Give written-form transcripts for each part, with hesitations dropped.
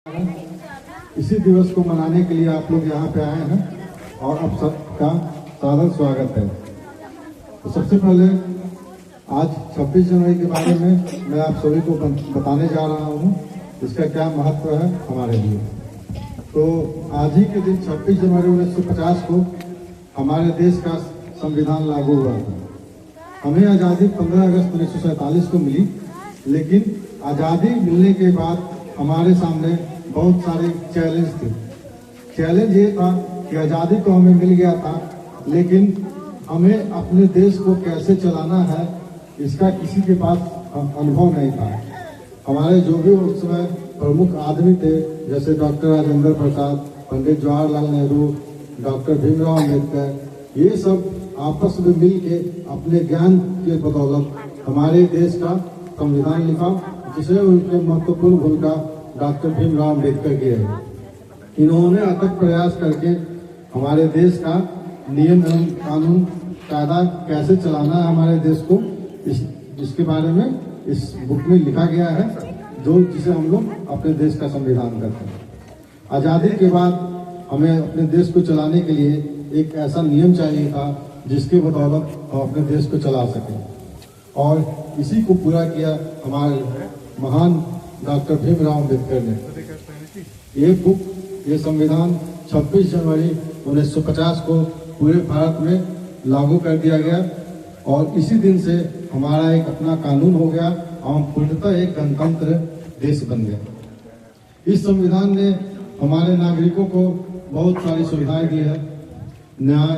इसी दिवस को मनाने के लिए आप लोग यहाँ पे आए हैं और आप सबका सादर स्वागत है। तो सबसे पहले आज 26 जनवरी के बारे में मैं आप सभी को बताने जा रहा हूँ, इसका क्या महत्व है हमारे लिए। तो आज ही के दिन 26 जनवरी 1950 को हमारे देश का संविधान लागू हुआ था। हमें आज़ादी 15 अगस्त 1947 को मिली, लेकिन आज़ादी मिलने के बाद हमारे सामने बहुत सारे चैलेंज थे। चैलेंज ये था कि आज़ादी तो हमें मिल गया था, लेकिन हमें अपने देश को कैसे चलाना है इसका किसी के पास अनुभव नहीं था। हमारे जो भी उस समय प्रमुख आदमी थे, जैसे डॉक्टर राजेंद्र प्रसाद, पंडित जवाहरलाल नेहरू, डॉक्टर भीमराव अम्बेडकर, ये सब आपस में मिल के अपने ज्ञान के बदौलत हमारे देश का संविधान लिखा, जिसे उनके महत्वपूर्ण भूमिका डॉक्टर भीमराव अम्बेडकर की है। इन्होंने अथक प्रयास करके हमारे देश का नियम एवं कानून कायदा कैसे चलाना है हमारे देश को, इसके बारे में इस बुक में लिखा गया है, जो जिसे हम लोग अपने देश का संविधान कहते हैं। आज़ादी के बाद हमें अपने देश को चलाने के लिए एक ऐसा नियम चाहिए था जिसके बदौलत हम अपने देश को चला सकें, और इसी को पूरा किया हमारे महान डॉक्टर भीमराव अम्बेडकर ने। ये बुक, ये संविधान 26 जनवरी 1950 को पूरे भारत में लागू कर दिया गया, और इसी दिन से हमारा एक अपना कानून हो गया और हम पूर्णतः एक गणतंत्र देश बन गए। इस संविधान ने हमारे नागरिकों को बहुत सारी सुविधाएं दी है, न्याय,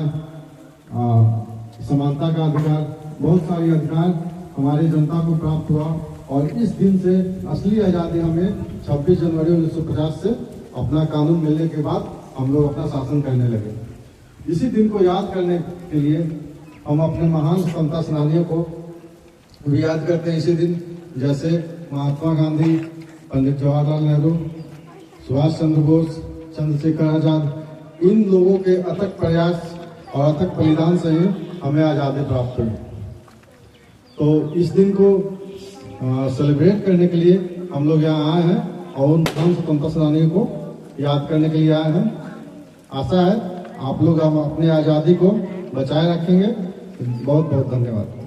समानता का अधिकार, बहुत सारे अधिकार हमारी जनता को प्राप्त हुआ। और इस दिन से असली आज़ादी हमें 26 जनवरी 1950 से अपना कानून मिलने के बाद हम लोग अपना शासन करने लगे। इसी दिन को याद करने के लिए हम अपने महान स्वतंत्रता सेनानियों को भी याद करते हैं इसी दिन, जैसे महात्मा गांधी, पंडित जवाहरलाल नेहरू, सुभाष चंद्र बोस, चंद्रशेखर आजाद। इन लोगों के अथक प्रयास और अथक बलिदान से ही हमें आज़ादी प्राप्त हुई। तो इस दिन को सेलिब्रेट करने के लिए हम लोग यहाँ आए हैं और उन स्वतंत्रता सेनानियों को याद करने के लिए आए हैं। आशा है आप लोग हम अपनी आज़ादी को बचाए रखेंगे। बहुत बहुत धन्यवाद।